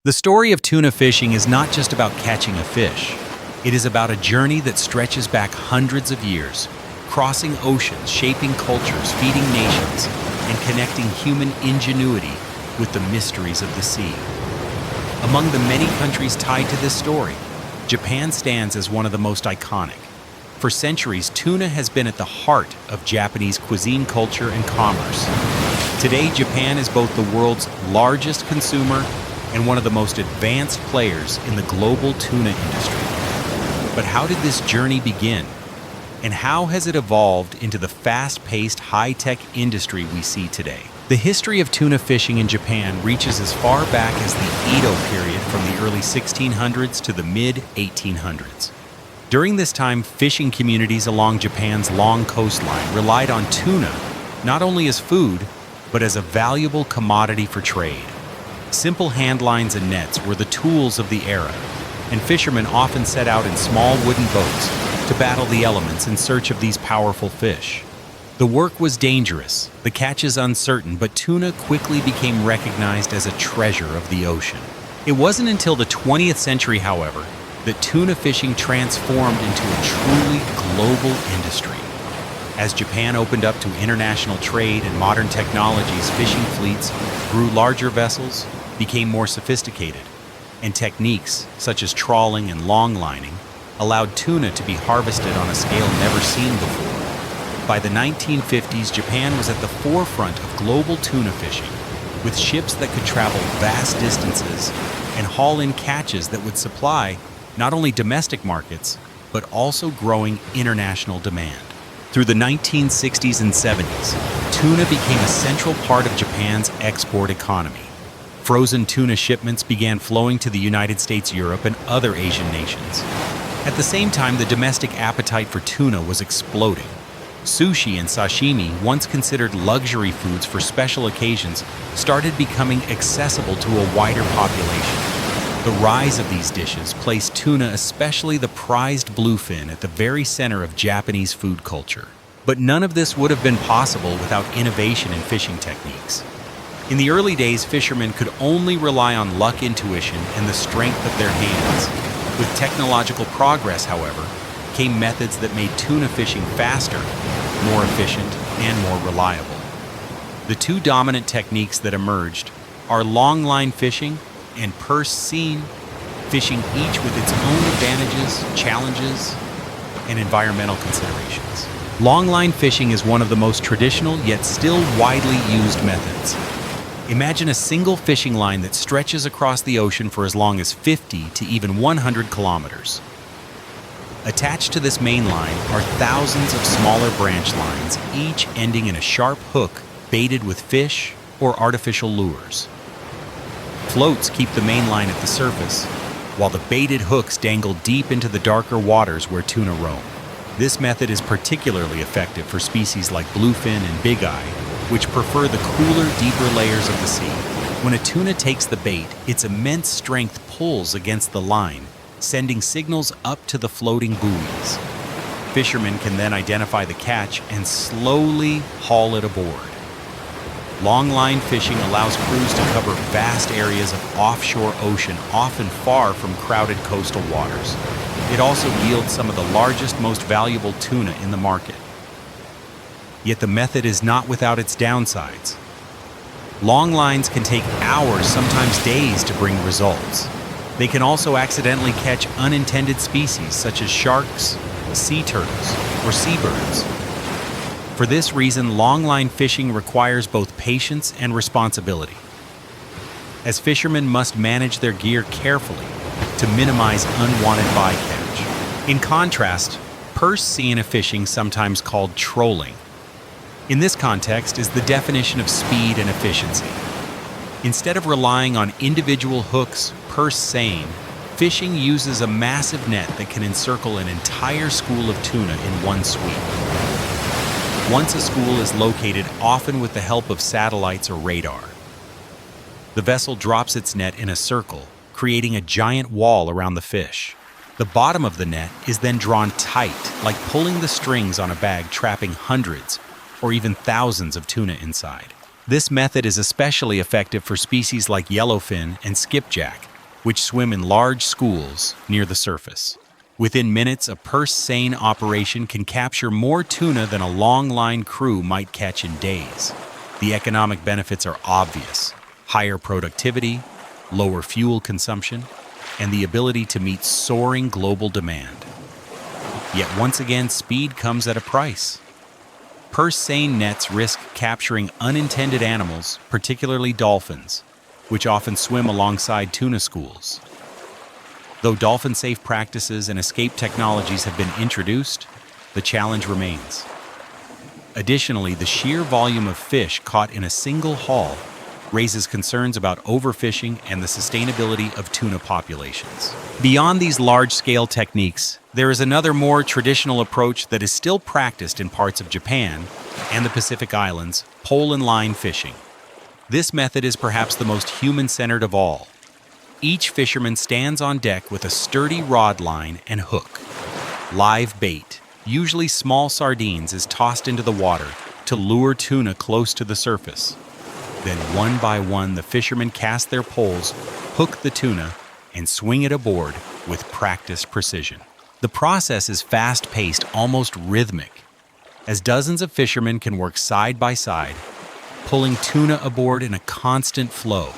The story of tuna fishing is not just about catching a fish. It is about a journey that stretches back hundreds of years, crossing oceans, shaping cultures, feeding nations, and connecting human ingenuity with the mysteries of the sea. Among the many countries tied to this story, Japan stands as one of the most iconic. For centuries, tuna has been at the heart of Japanese cuisine culture and commerce. Today, Japan is both the world's largest consumer and one of the most advanced players in the global tuna industry. But how did this journey begin? And how has it evolved into the fast-paced, high-tech industry we see today? The history of tuna fishing in Japan reaches as far back as the Edo period, from the early 1600s to the mid-1800s. During this time, fishing communities along Japan's long coastline relied on tuna not only as food, but as a valuable commodity for trade. Simple hand lines and nets were the tools of the era, and fishermen often set out in small wooden boats to battle the elements in search of these powerful fish. The work was dangerous, the catches uncertain, but tuna quickly became recognized as a treasure of the ocean. It wasn't until the 20th century, however, that tuna fishing transformed into a truly global industry. As Japan opened up to international trade and modern technologies, fishing fleets grew larger vessels, became more sophisticated, and techniques such as trawling and longlining allowed tuna to be harvested on a scale never seen before. By the 1950s, Japan was at the forefront of global tuna fishing, with ships that could travel vast distances and haul in catches that would supply not only domestic markets, but also growing international demand. Through the 1960s and 70s, tuna became a central part of Japan's export economy. Frozen tuna shipments began flowing to the United States, Europe, and other Asian nations. At the same time, the domestic appetite for tuna was exploding. Sushi and sashimi, once considered luxury foods for special occasions, started becoming accessible to a wider population. The rise of these dishes placed tuna, especially the prized bluefin, at the very center of Japanese food culture. But none of this would have been possible without innovation in fishing techniques. In the early days, fishermen could only rely on luck, intuition, and the strength of their hands. With technological progress, however, came methods that made tuna fishing faster, more efficient, and more reliable. The two dominant techniques that emerged are longline fishing and purse seine fishing, each with its own advantages, challenges, and environmental considerations. Longline fishing is one of the most traditional yet still widely used methods. Imagine a single fishing line that stretches across the ocean for as long as 50 to even 100 kilometers. Attached to this main line are thousands of smaller branch lines, each ending in a sharp hook baited with fish or artificial lures. Floats keep the main line at the surface, while the baited hooks dangle deep into the darker waters where tuna roam. This method is particularly effective for species like bluefin and bigeye, which prefer the cooler, deeper layers of the sea. When a tuna takes the bait, its immense strength pulls against the line, sending signals up to the floating buoys. Fishermen can then identify the catch and slowly haul it aboard. Longline fishing allows crews to cover vast areas of offshore ocean, often far from crowded coastal waters. It also yields some of the largest, most valuable tuna in the market. Yet the method is not without its downsides. Long lines can take hours, sometimes days, to bring results. They can also accidentally catch unintended species such as sharks, sea turtles, or seabirds. For this reason, longline fishing requires both patience and responsibility, as fishermen must manage their gear carefully to minimize unwanted bycatch. In contrast, purse seine fishing, sometimes called trolling, in this context is the definition of speed and efficiency. Instead of relying on individual hooks, purse seine fishing uses a massive net that can encircle an entire school of tuna in one sweep. Once a school is located, often with the help of satellites or radar, the vessel drops its net in a circle, creating a giant wall around the fish. The bottom of the net is then drawn tight, like pulling the strings on a bag, trapping hundreds or even thousands of tuna inside. This method is especially effective for species like yellowfin and skipjack, which swim in large schools near the surface. Within minutes, a purse-seine operation can capture more tuna than a longline crew might catch in days. The economic benefits are obvious: higher productivity, lower fuel consumption, and the ability to meet soaring global demand. Yet once again, speed comes at a price. Purse-seine nets risk capturing unintended animals, particularly dolphins, which often swim alongside tuna schools. Though dolphin-safe practices and escape technologies have been introduced, the challenge remains. Additionally, the sheer volume of fish caught in a single haul raises concerns about overfishing and the sustainability of tuna populations. Beyond these large-scale techniques, there is another more traditional approach that is still practiced in parts of Japan and the Pacific Islands: pole and line fishing. This method is perhaps the most human-centered of all. Each fisherman stands on deck with a sturdy rod line and hook. Live bait, usually small sardines, is tossed into the water to lure tuna close to the surface. Then one by one, the fishermen cast their poles, hook the tuna, and swing it aboard with practiced precision. The process is fast-paced, almost rhythmic, as dozens of fishermen can work side by side, pulling tuna aboard in a constant flow.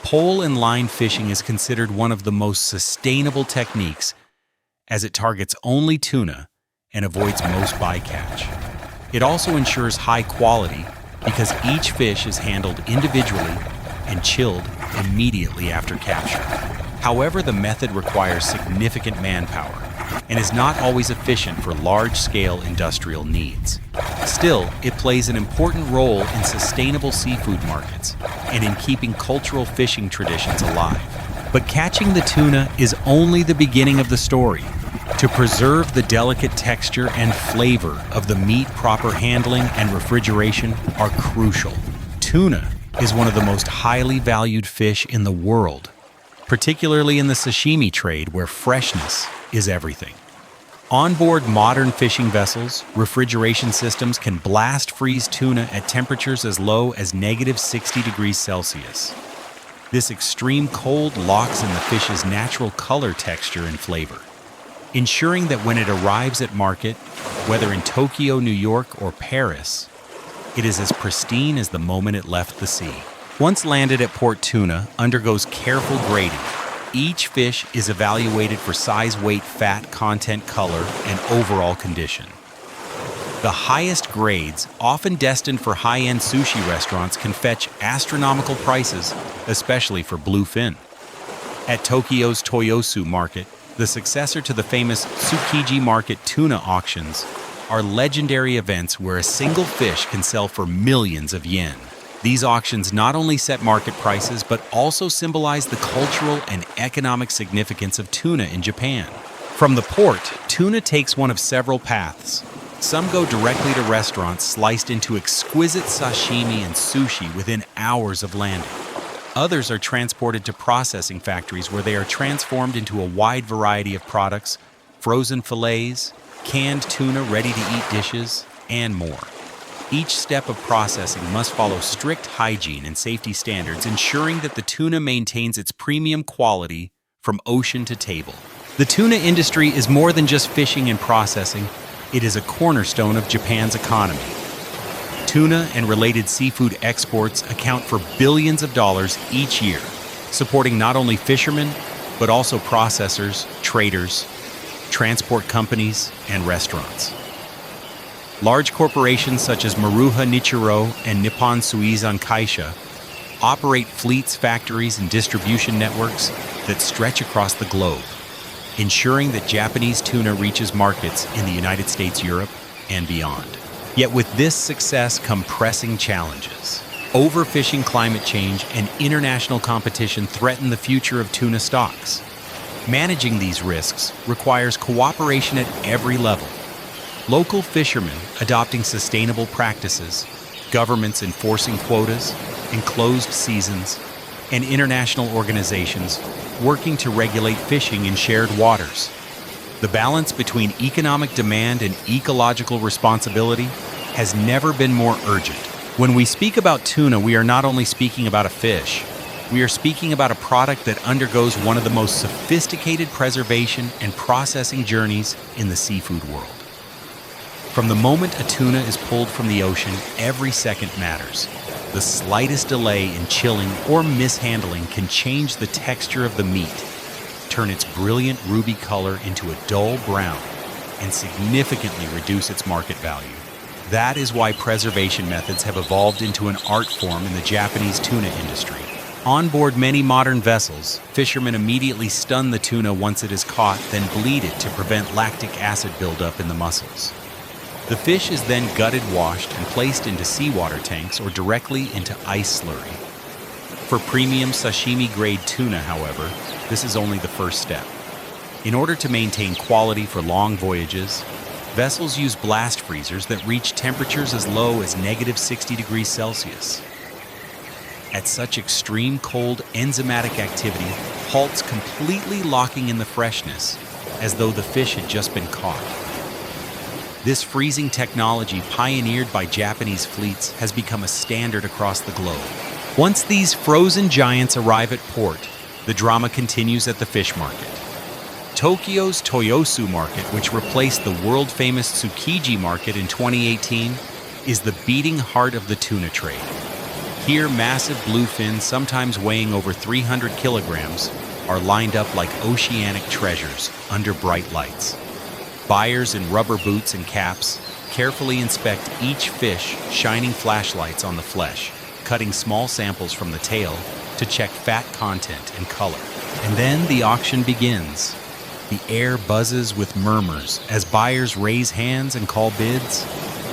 Pole and line fishing is considered one of the most sustainable techniques, as it targets only tuna and avoids most bycatch. It also ensures high quality because each fish is handled individually and chilled immediately after capture. However, the method requires significant manpower and is not always efficient for large-scale industrial needs. Still, it plays an important role in sustainable seafood markets and in keeping cultural fishing traditions alive. But catching the tuna is only the beginning of the story. To preserve the delicate texture and flavor of the meat, proper handling and refrigeration are crucial. Tuna is one of the most highly valued fish in the world, particularly in the sashimi trade where freshness is everything. On board modern fishing vessels, refrigeration systems can blast freeze tuna at temperatures as low as -60 degrees Celsius. This extreme cold locks in the fish's natural color, texture, and flavor, ensuring that when it arrives at market, whether in Tokyo, New York, or Paris, it is as pristine as the moment it left the sea. Once landed at port, tuna undergoes careful grading. Each fish is evaluated for size, weight, fat content, color, and overall condition. The highest grades, often destined for high-end sushi restaurants, can fetch astronomical prices, especially for bluefin. At Tokyo's Toyosu Market, the successor to the famous Tsukiji Market tuna auctions, are legendary events where a single fish can sell for millions of yen. These auctions not only set market prices, but also symbolize the cultural and economic significance of tuna in Japan. From the port, tuna takes one of several paths. Some go directly to restaurants, sliced into exquisite sashimi and sushi within hours of landing. Others are transported to processing factories where they are transformed into a wide variety of products: frozen fillets, canned tuna, ready-to-eat dishes, and more. Each step of processing must follow strict hygiene and safety standards, ensuring that the tuna maintains its premium quality from ocean to table. The tuna industry is more than just fishing and processing. It is a cornerstone of Japan's economy. Tuna and related seafood exports account for billions of dollars each year, supporting not only fishermen, but also processors, traders, transport companies, and restaurants. Large corporations such as Maruha Nichiro and Nippon Suizan Kaisha operate fleets, factories, and distribution networks that stretch across the globe, ensuring that Japanese tuna reaches markets in the United States, Europe, and beyond. Yet with this success come pressing challenges. Overfishing, climate change, and international competition threaten the future of tuna stocks. Managing these risks requires cooperation at every level. Local fishermen adopting sustainable practices, governments enforcing quotas, enclosed seasons, and international organizations working to regulate fishing in shared waters. The balance between economic demand and ecological responsibility has never been more urgent. When we speak about tuna, we are not only speaking about a fish, We are speaking about a product that undergoes one of the most sophisticated preservation and processing journeys in the seafood world. From the moment a tuna is pulled from the ocean, every second matters. The slightest delay in chilling or mishandling can change the texture of the meat, turn its brilliant ruby color into a dull brown, and significantly reduce its market value. That is why preservation methods have evolved into an art form in the Japanese tuna industry. On board many modern vessels, fishermen immediately stun the tuna once it is caught, then bleed it to prevent lactic acid buildup in the muscles. The fish is then gutted, washed, and placed into seawater tanks or directly into ice slurry. For premium sashimi-grade tuna, however, this is only the first step. In order to maintain quality for long voyages, vessels use blast freezers that reach temperatures as low as -60 degrees Celsius. At such extreme cold, enzymatic activity halts, completely locking in the freshness, as though the fish had just been caught. This freezing technology, pioneered by Japanese fleets, has become a standard across the globe. Once these frozen giants arrive at port, the drama continues at the fish market. Tokyo's Toyosu Market, which replaced the world-famous Tsukiji Market in 2018, is the beating heart of the tuna trade. Here, massive bluefins, sometimes weighing over 300 kilograms, are lined up like oceanic treasures under bright lights. Buyers in rubber boots and caps carefully inspect each fish, shining flashlights on the flesh, cutting small samples from the tail to check fat content and color. And then the auction begins. The air buzzes with murmurs as buyers raise hands and call bids.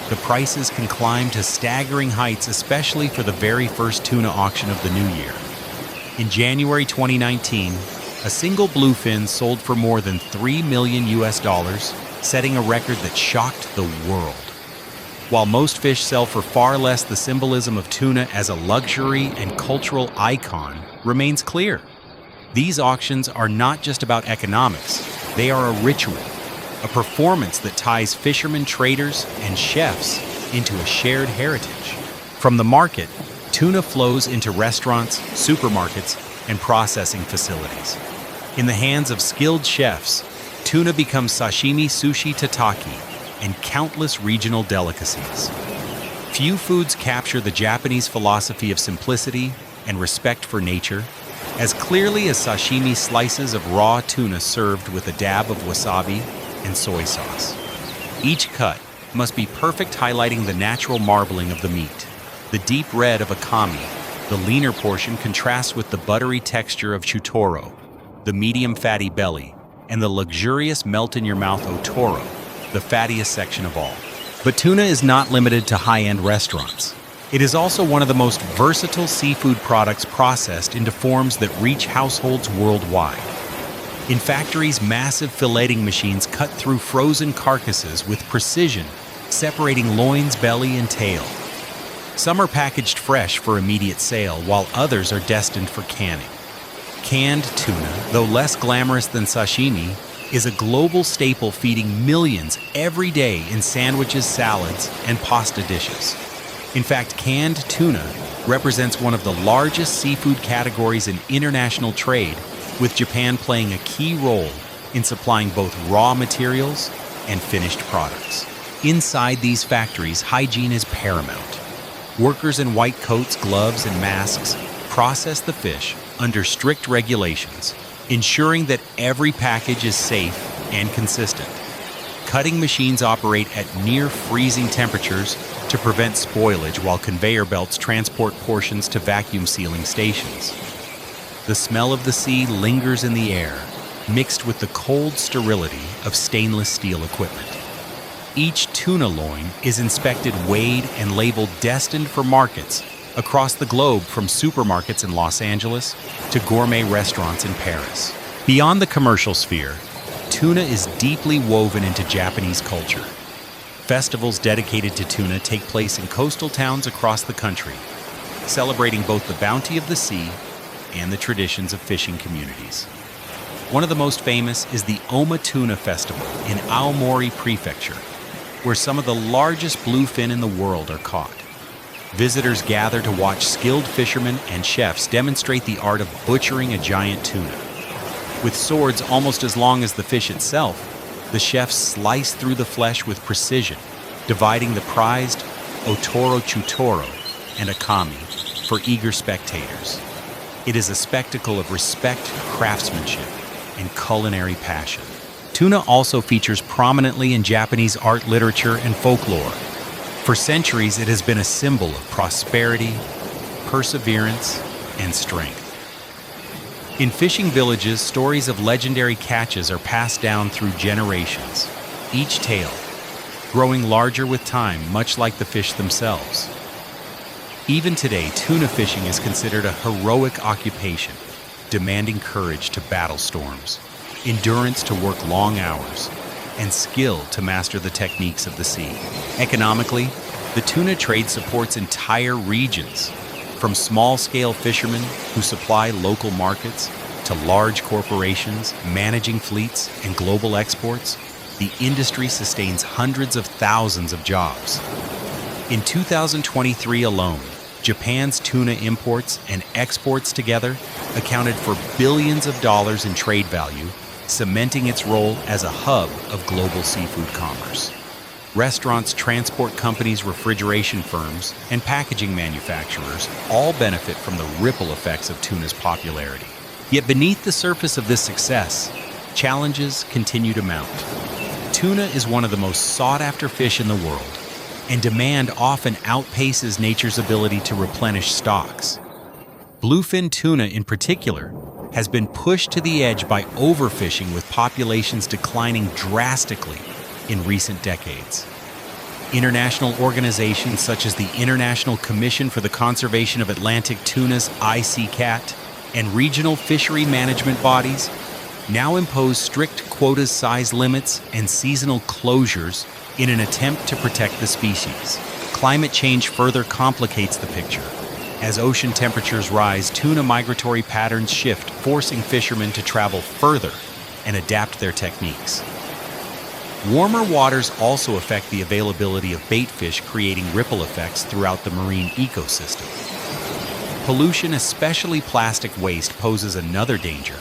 The prices can climb to staggering heights, especially for the very first tuna auction of the new year. In January 2019, a single bluefin sold for more than $3 million, setting a record that shocked the world. While most fish sell for far less, the symbolism of tuna as a luxury and cultural icon remains clear. These auctions are not just about economics, they are a ritual, a performance that ties fishermen, traders, and chefs into a shared heritage. From the market, tuna flows into restaurants, supermarkets, and processing facilities. In the hands of skilled chefs, tuna becomes sashimi, sushi, tataki, and countless regional delicacies. Few foods capture the Japanese philosophy of simplicity and respect for nature as clearly as sashimi slices of raw tuna served with a dab of wasabi and soy sauce. Each cut must be perfect, highlighting the natural marbling of the meat. The deep red of akami, the leaner portion, contrasts with the buttery texture of chutoro, the medium fatty belly, and the luxurious melt-in-your-mouth otoro, the fattiest section of all. But tuna is not limited to high-end restaurants. It is also one of the most versatile seafood products processed into forms that reach households worldwide. In factories, massive filleting machines cut through frozen carcasses with precision, separating loins, belly, and tail. Some are packaged fresh for immediate sale, while others are destined for canning. Canned tuna, though less glamorous than sashimi, is a global staple, feeding millions every day in sandwiches, salads, and pasta dishes. In fact, canned tuna represents one of the largest seafood categories in international trade, with Japan playing a key role in supplying both raw materials and finished products. Inside these factories, hygiene is paramount. Workers in white coats, gloves, and masks process the fish under strict regulations, ensuring that every package is safe and consistent. Cutting machines operate at near freezing temperatures to prevent spoilage, while conveyor belts transport portions to vacuum sealing stations. The smell of the sea lingers in the air, mixed with the cold sterility of stainless steel equipment. Each tuna loin is inspected, weighed, and labeled, destined for markets across the globe, from supermarkets in Los Angeles to gourmet restaurants in Paris. Beyond the commercial sphere, tuna is deeply woven into Japanese culture. Festivals dedicated to tuna take place in coastal towns across the country, celebrating both the bounty of the sea and the traditions of fishing communities. One of the most famous is the Oma Tuna Festival in Aomori Prefecture, where some of the largest bluefin in the world are caught. Visitors gather to watch skilled fishermen and chefs demonstrate the art of butchering a giant tuna. With swords almost as long as the fish itself, the chefs slice through the flesh with precision, dividing the prized otoro chutoro and akami for eager spectators. It is a spectacle of respect, craftsmanship, and culinary passion. Tuna also features prominently in Japanese art, literature, and folklore. For centuries, it has been a symbol of prosperity, perseverance, and strength. In fishing villages, stories of legendary catches are passed down through generations, each tale growing larger with time, much like the fish themselves. Even today, tuna fishing is considered a heroic occupation, demanding courage to battle storms, endurance to work long hours, and skill to master the techniques of the sea. Economically, the tuna trade supports entire regions, from small-scale fishermen who supply local markets to large corporations managing fleets and global exports. The industry sustains hundreds of thousands of jobs. In 2023 alone, Japan's tuna imports and exports together accounted for billions of dollars in trade value, cementing its role as a hub of global seafood commerce. Restaurants, transport companies, refrigeration firms, and packaging manufacturers all benefit from the ripple effects of tuna's popularity. Yet beneath the surface of this success, challenges continue to mount. Tuna is one of the most sought-after fish in the world, and demand often outpaces nature's ability to replenish stocks. Bluefin tuna in particular has been pushed to the edge by overfishing, with populations declining drastically in recent decades. International organizations such as the International Commission for the Conservation of Atlantic Tunas (ICCAT) and regional fishery management bodies now impose strict quota size limits and seasonal closures in an attempt to protect the species. Climate change further complicates the picture. As ocean temperatures rise, tuna migratory patterns shift, forcing fishermen to travel further and adapt their techniques. Warmer waters also affect the availability of bait fish, creating ripple effects throughout the marine ecosystem. Pollution, especially plastic waste, poses another danger,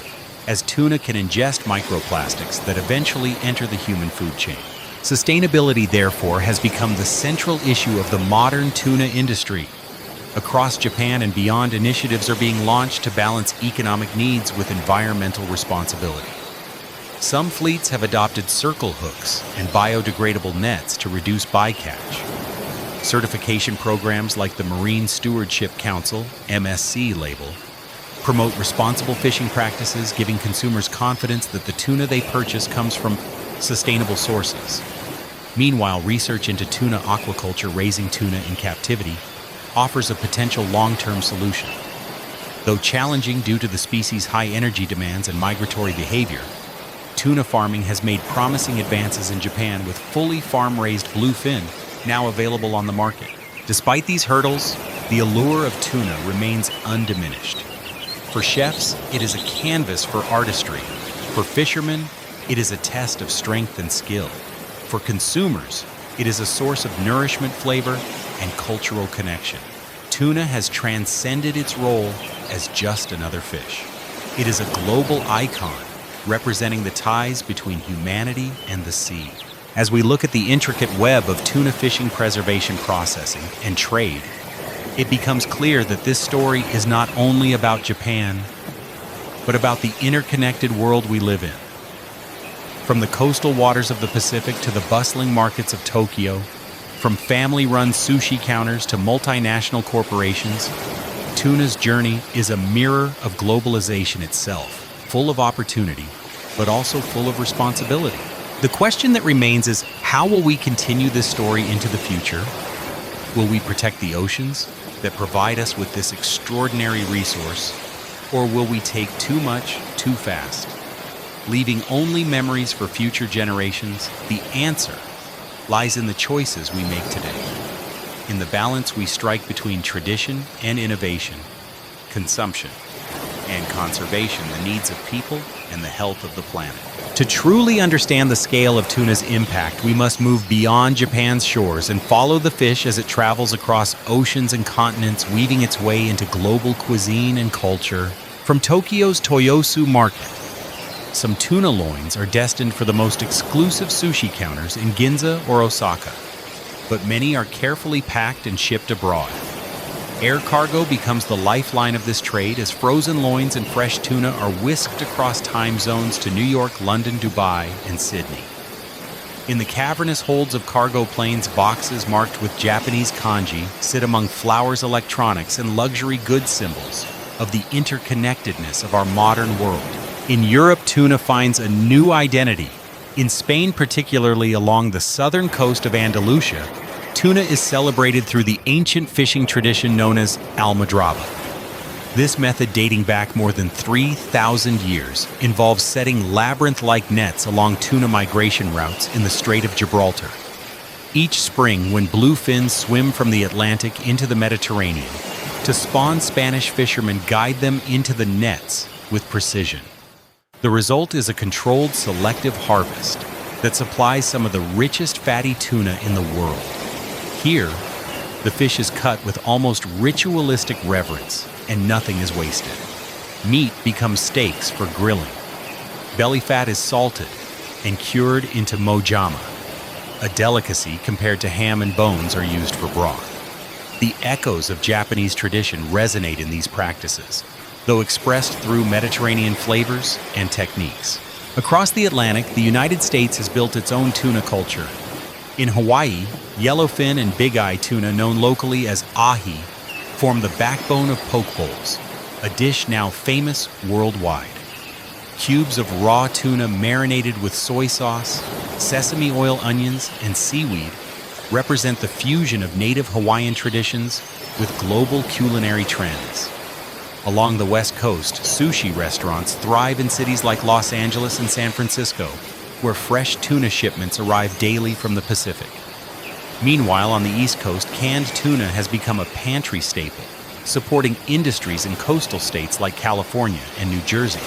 as tuna can ingest microplastics that eventually enter the human food chain. Sustainability, therefore, has become the central issue of the modern tuna industry. Across Japan and beyond, initiatives are being launched to balance economic needs with environmental responsibility. Some fleets have adopted circle hooks and biodegradable nets to reduce bycatch. Certification programs like the Marine Stewardship Council (MSC) label promote responsible fishing practices, giving consumers confidence that the tuna they purchase comes from sustainable sources. Meanwhile, research into tuna aquaculture, raising tuna in captivity, offers a potential long-term solution. Though challenging due to the species' high energy demands and migratory behavior, tuna farming has made promising advances in Japan, with fully farm-raised bluefin now available on the market. Despite these hurdles, the allure of tuna remains undiminished. For chefs, it is a canvas for artistry. For fishermen, it is a test of strength and skill. For consumers, it is a source of nourishment, flavor, and cultural connection. Tuna has transcended its role as just another fish. It is a global icon, representing the ties between humanity and the sea. As we look at the intricate web of tuna fishing preservation, processing, and trade, it becomes clear that this story is not only about Japan, but about the interconnected world we live in. From the coastal waters of the Pacific to the bustling markets of Tokyo, from family-run sushi counters to multinational corporations, tuna's journey is a mirror of globalization itself, full of opportunity, but also full of responsibility. The question that remains is, how will we continue this story into the future? Will we protect the oceans that provide us with this extraordinary resource, or will we take too much, too fast, leaving only memories for future generations? The answer lies in the choices we make today, in the balance we strike between tradition and innovation, consumption and conservation, the needs of people and the health of the planet. To truly understand the scale of tuna's impact, we must move beyond Japan's shores and follow the fish as it travels across oceans and continents, weaving its way into global cuisine and culture. From Tokyo's Toyosu Market, some tuna loins are destined for the most exclusive sushi counters in Ginza or Osaka, but many are carefully packed and shipped abroad. Air cargo becomes the lifeline of this trade as frozen loins and fresh tuna are whisked across time zones to New York, London, Dubai, and Sydney. In the cavernous holds of cargo planes, boxes marked with Japanese kanji sit among flowers, electronics, and luxury goods, symbols of the interconnectedness of our modern world. In Europe, tuna finds a new identity. In Spain, particularly along the southern coast of Andalusia, tuna is celebrated through the ancient fishing tradition known as almadraba. This method, dating back more than 3,000 years, involves setting labyrinth-like nets along tuna migration routes in the Strait of Gibraltar. Each spring, when bluefins swim from the Atlantic into the Mediterranean, to spawn, Spanish fishermen guide them into the nets with precision. The result is a controlled, selective harvest that supplies some of the richest fatty tuna in the world. Here, the fish is cut with almost ritualistic reverence, and nothing is wasted. Meat becomes steaks for grilling. Belly fat is salted and cured into mojama. A delicacy compared to ham and bones are used for broth. The echoes of Japanese tradition resonate in these practices, though expressed through Mediterranean flavors and techniques. Across the Atlantic, the United States has built its own tuna culture. In Hawaii, yellowfin and big-eye tuna, known locally as ahi, form the backbone of poke bowls, a dish now famous worldwide. Cubes of raw tuna marinated with soy sauce, sesame oil, onions, and seaweed represent the fusion of native Hawaiian traditions with global culinary trends. Along the West Coast, sushi restaurants thrive in cities like Los Angeles and San Francisco, where fresh tuna shipments arrive daily from the Pacific. Meanwhile, on the East Coast, canned tuna has become a pantry staple, supporting industries in coastal states like California and New Jersey,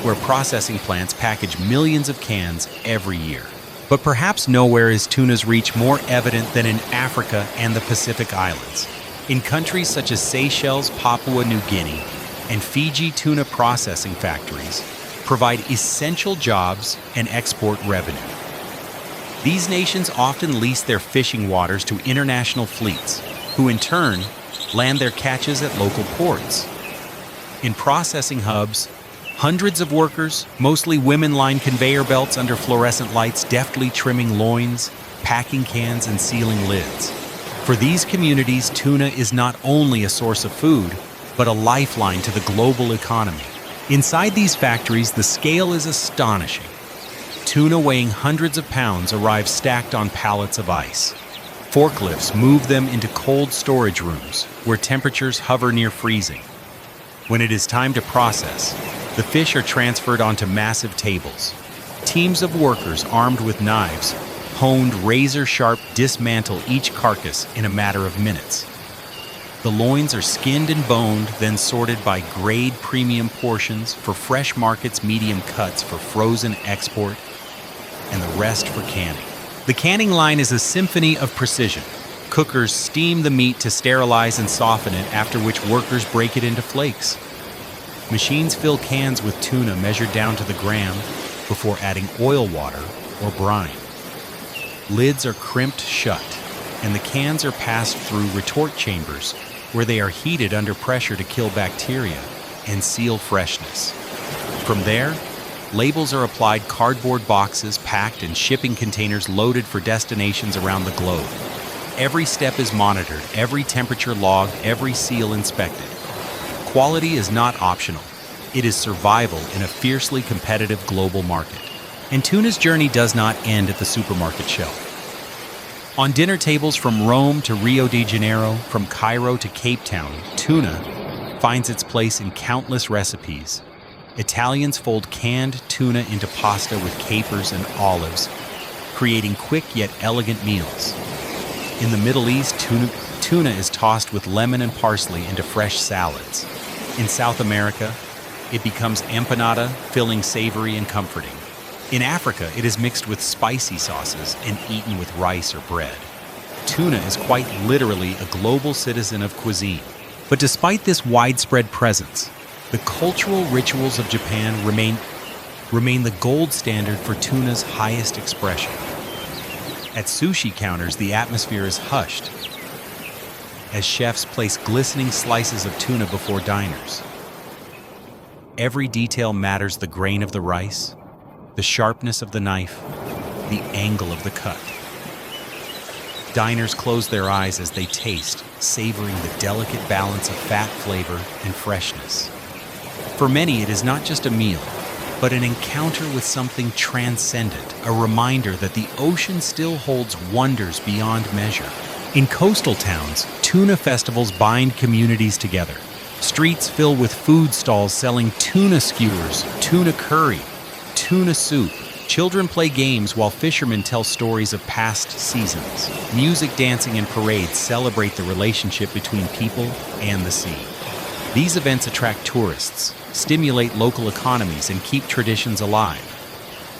where processing plants package millions of cans every year. But perhaps nowhere is tuna's reach more evident than in Africa and the Pacific Islands. In countries such as Seychelles, Papua New Guinea, and Fiji, tuna processing factories provide essential jobs and export revenue. These nations often lease their fishing waters to international fleets, who in turn land their catches at local ports. In processing hubs, hundreds of workers, mostly women, line conveyor belts under fluorescent lights, deftly trimming loins, packing cans, and sealing lids. For these communities, tuna is not only a source of food, but a lifeline to the global economy. Inside these factories, the scale is astonishing. Tuna weighing hundreds of pounds arrive stacked on pallets of ice. Forklifts move them into cold storage rooms, where temperatures hover near freezing. When it is time to process, the fish are transferred onto massive tables. Teams of workers armed with knives, honed razor-sharp, dismantle each carcass in a matter of minutes. The loins are skinned and boned, then sorted by grade, premium portions for fresh markets, medium cuts for frozen export, and the rest for canning. The canning line is a symphony of precision. Cookers steam the meat to sterilize and soften it, after which workers break it into flakes. Machines fill cans with tuna measured down to the gram before adding oil water or brine. Lids are crimped shut, and the cans are passed through retort chambers where they are heated under pressure to kill bacteria and seal freshness. From there, labels are applied, cardboard boxes packed, and shipping containers loaded for destinations around the globe. Every step is monitored, every temperature logged, every seal inspected. Quality is not optional. It is survival in a fiercely competitive global market. And tuna's journey does not end at the supermarket shelf. On dinner tables from Rome to Rio de Janeiro, from Cairo to Cape Town, tuna finds its place in countless recipes. Italians fold canned tuna into pasta with capers and olives, creating quick yet elegant meals. In the Middle East, tuna is tossed with lemon and parsley into fresh salads. In South America, it becomes empanada, filling, savory, and comforting. In Africa, it is mixed with spicy sauces and eaten with rice or bread. Tuna is quite literally a global citizen of cuisine. But despite this widespread presence, the cultural rituals of Japan remain the gold standard for tuna's highest expression. At sushi counters, the atmosphere is hushed as chefs place glistening slices of tuna before diners. Every detail matters: the grain of the rice, the sharpness of the knife, the angle of the cut. Diners close their eyes as they taste, savoring the delicate balance of fat, flavor, and freshness. For many, it is not just a meal, but an encounter with something transcendent, a reminder that the ocean still holds wonders beyond measure. In coastal towns, tuna festivals bind communities together. Streets fill with food stalls selling tuna skewers, tuna curry, tuna soup. Children play games while fishermen tell stories of past seasons. Music, dancing, and parades celebrate the relationship between people and the sea. These events attract tourists, stimulate local economies, and keep traditions alive.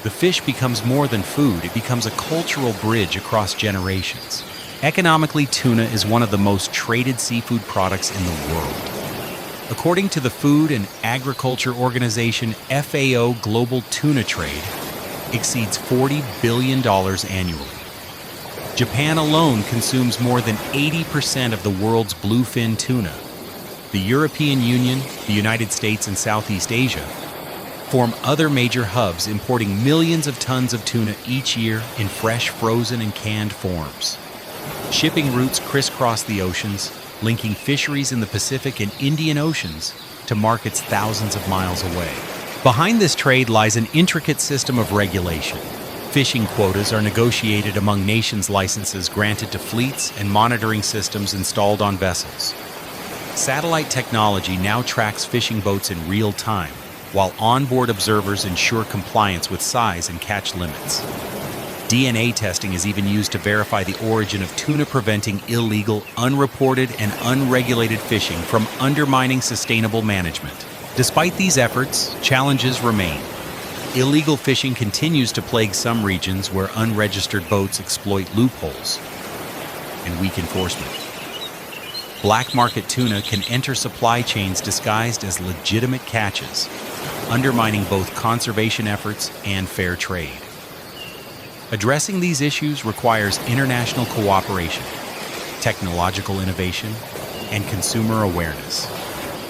The fish becomes more than food, it becomes a cultural bridge across generations. Economically, tuna is one of the most traded seafood products in the world. According to the Food and Agriculture Organization, FAO, global tuna trade exceeds $40 billion annually. Japan alone consumes more than 80% of the world's bluefin tuna. The European Union, the United States, and Southeast Asia form other major hubs, importing millions of tons of tuna each year in fresh, frozen, and canned forms. Shipping routes crisscross the oceans, linking fisheries in the Pacific and Indian Oceans to markets thousands of miles away. Behind this trade lies an intricate system of regulation. Fishing quotas are negotiated among nations, licenses granted to fleets, and monitoring systems installed on vessels. Satellite technology now tracks fishing boats in real time, while onboard observers ensure compliance with size and catch limits. DNA testing is even used to verify the origin of tuna, preventing illegal, unreported, and unregulated fishing from undermining sustainable management. Despite these efforts, challenges remain. Illegal fishing continues to plague some regions where unregistered boats exploit loopholes and weak enforcement. Black market tuna can enter supply chains disguised as legitimate catches, undermining both conservation efforts and fair trade. Addressing these issues requires international cooperation, technological innovation, and consumer awareness.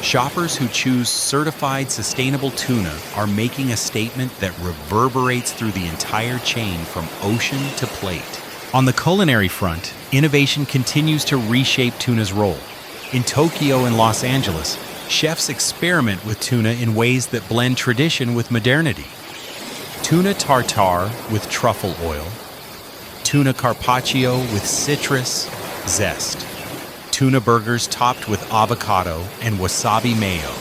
Shoppers who choose certified sustainable tuna are making a statement that reverberates through the entire chain from ocean to plate. On the culinary front, innovation continues to reshape tuna's role. In Tokyo and Los Angeles, chefs experiment with tuna in ways that blend tradition with modernity. Tuna tartare with truffle oil, tuna carpaccio with citrus zest, tuna burgers topped with avocado and wasabi mayo,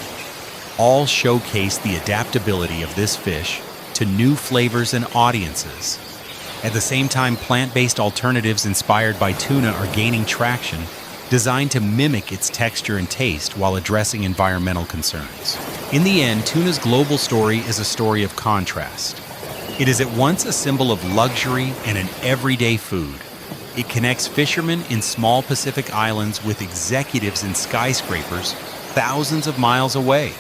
all showcase the adaptability of this fish to new flavors and audiences. At the same time, plant-based alternatives inspired by tuna are gaining traction, designed to mimic its texture and taste while addressing environmental concerns. In the end, tuna's global story is a story of contrast. It is at once a symbol of luxury and an everyday food. It connects fishermen in small Pacific islands with executives in skyscrapers thousands of miles away.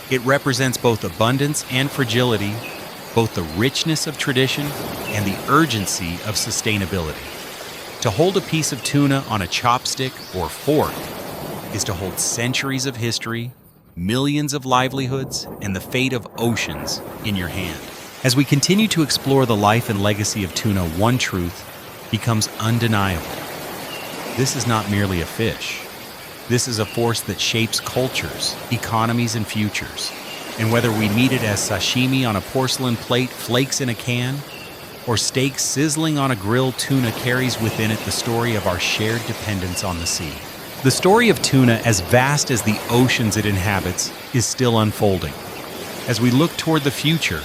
It represents both abundance and fragility, both the richness of tradition and the urgency of sustainability. To hold a piece of tuna on a chopstick or fork is to hold centuries of history, millions of livelihoods, and the fate of oceans in your hand. As we continue to explore the life and legacy of tuna, one truth becomes undeniable. This is not merely a fish. This is a force that shapes cultures, economies, and futures. And whether we meet it as sashimi on a porcelain plate, flakes in a can, or steak sizzling on a grill, tuna carries within it the story of our shared dependence on the sea. The story of tuna, as vast as the oceans it inhabits, is still unfolding. As we look toward the future,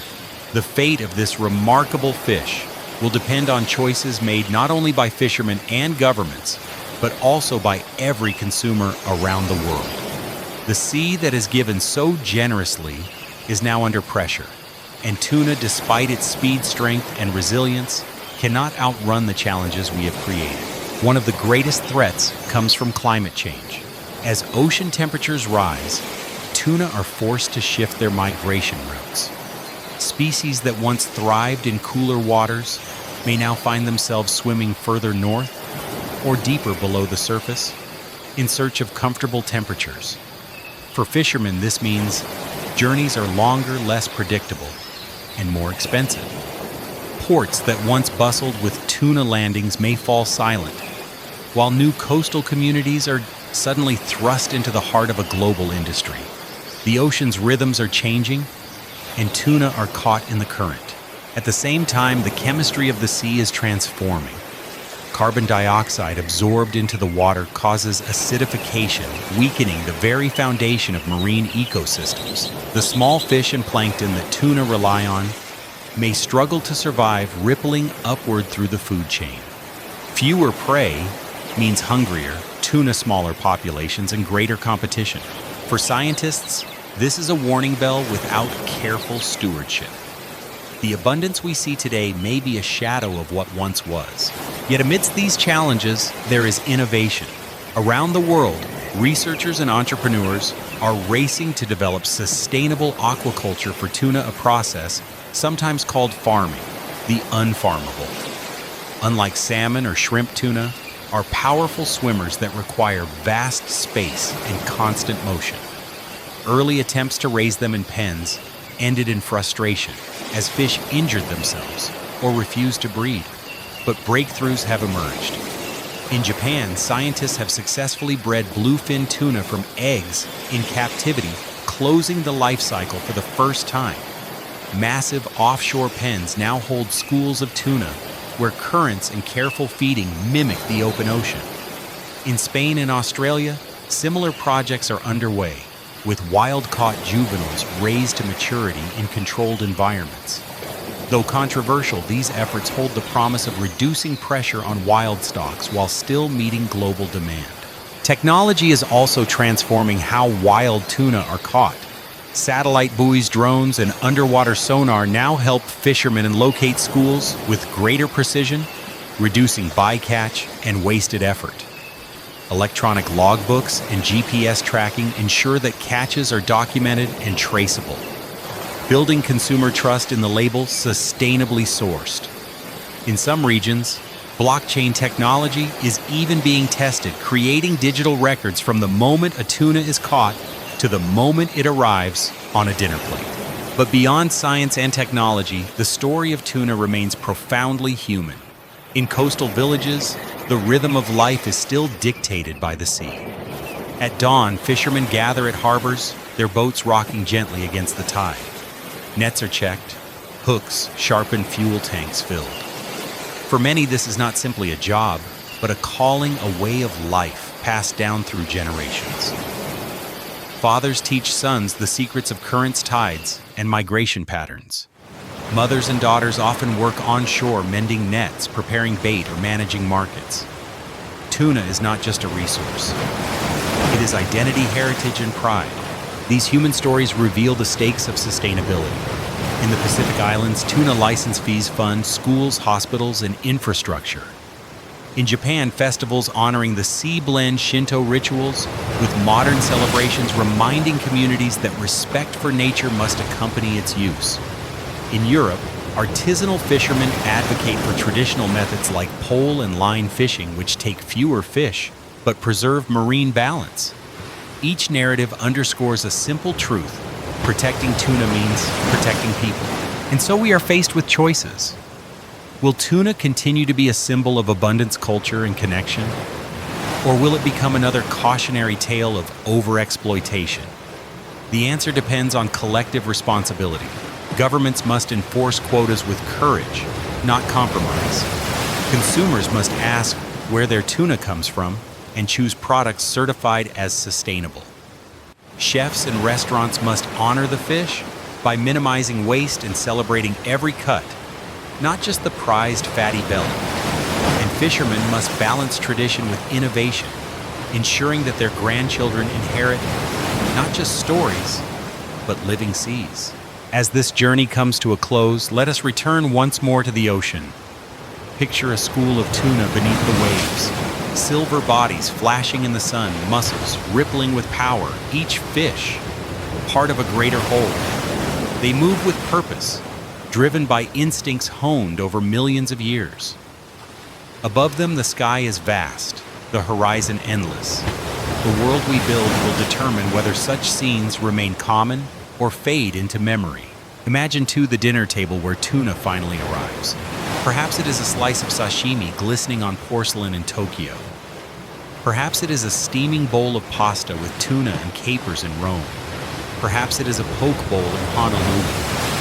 the fate of this remarkable fish will depend on choices made not only by fishermen and governments, but also by every consumer around the world. The sea that is given so generously is now under pressure, and tuna, despite its speed, strength, and resilience, cannot outrun the challenges we have created. One of the greatest threats comes from climate change. As ocean temperatures rise, tuna are forced to shift their migration routes. Species that once thrived in cooler waters may now find themselves swimming further north or deeper below the surface in search of comfortable temperatures. For fishermen, this means journeys are longer, less predictable, and more expensive. Ports that once bustled with tuna landings may fall silent, while new coastal communities are suddenly thrust into the heart of a global industry. The ocean's rhythms are changing, and tuna are caught in the current. At the same time, the chemistry of the sea is transforming. Carbon dioxide absorbed into the water causes acidification, weakening the very foundation of marine ecosystems. The small fish and plankton that tuna rely on may struggle to survive, rippling upward through the food chain. Fewer prey means hungrier, tuna smaller populations, and greater competition. For scientists, this is a warning bell without careful stewardship. The abundance we see today may be a shadow of what once was. Yet amidst these challenges, there is innovation. Around the world, researchers and entrepreneurs are racing to develop sustainable aquaculture for tuna, a process sometimes called farming, the unfarmable. Unlike salmon or shrimp, tuna are powerful swimmers that require vast space and constant motion. Early attempts to raise them in pens ended in frustration as fish injured themselves or refused to breed. But breakthroughs have emerged. In Japan, scientists have successfully bred bluefin tuna from eggs in captivity, closing the life cycle for the first time. Massive offshore pens now hold schools of tuna, where currents and careful feeding mimic the open ocean. In Spain and Australia, similar projects are underway, with wild-caught juveniles raised to maturity in controlled environments. Though controversial, these efforts hold the promise of reducing pressure on wild stocks while still meeting global demand. Technology is also transforming how wild tuna are caught. Satellite buoys, drones, and underwater sonar now help fishermen locate schools with greater precision, reducing bycatch and wasted effort. Electronic logbooks and GPS tracking ensure that catches are documented and traceable, building consumer trust in the label "sustainably sourced." In some regions, blockchain technology is even being tested, creating digital records from the moment a tuna is caught to the moment it arrives on a dinner plate. But beyond science and technology, the story of tuna remains profoundly human. In coastal villages, the rhythm of life is still dictated by the sea. At dawn, fishermen gather at harbors, their boats rocking gently against the tide. Nets are checked, hooks, sharpened, fuel tanks filled. For many, this is not simply a job, but a calling, a way of life passed down through generations. Fathers teach sons the secrets of currents, tides, and migration patterns. Mothers and daughters often work onshore mending nets, preparing bait, or managing markets. Tuna is not just a resource. It is identity, heritage, and pride. These human stories reveal the stakes of sustainability. In the Pacific Islands, tuna license fees fund schools, hospitals, and infrastructure. In Japan, festivals honoring the sea blend Shinto rituals with modern celebrations reminding communities that respect for nature must accompany its use. In Europe, artisanal fishermen advocate for traditional methods like pole and line fishing, which take fewer fish but preserve marine balance. Each narrative underscores a simple truth: protecting tuna means protecting people. And so we are faced with choices. Will tuna continue to be a symbol of abundance, culture, and connection? Or will it become another cautionary tale of overexploitation? The answer depends on collective responsibility. Governments must enforce quotas with courage, not compromise. Consumers must ask where their tuna comes from and choose products certified as sustainable. Chefs and restaurants must honor the fish by minimizing waste and celebrating every cut, not just the prized fatty belly. And fishermen must balance tradition with innovation, ensuring that their grandchildren inherit not just stories, but living seas. As this journey comes to a close, let us return once more to the ocean. Picture a school of tuna beneath the waves, silver bodies flashing in the sun, muscles rippling with power, each fish part of a greater whole. They move with purpose, driven by instincts honed over millions of years. Above them, the sky is vast, the horizon endless. The world we build will determine whether such scenes remain common or fade into memory. Imagine, too, the dinner table where tuna finally arrives. Perhaps it is a slice of sashimi glistening on porcelain in Tokyo. Perhaps it is a steaming bowl of pasta with tuna and capers in Rome. Perhaps it is a poke bowl in Honolulu.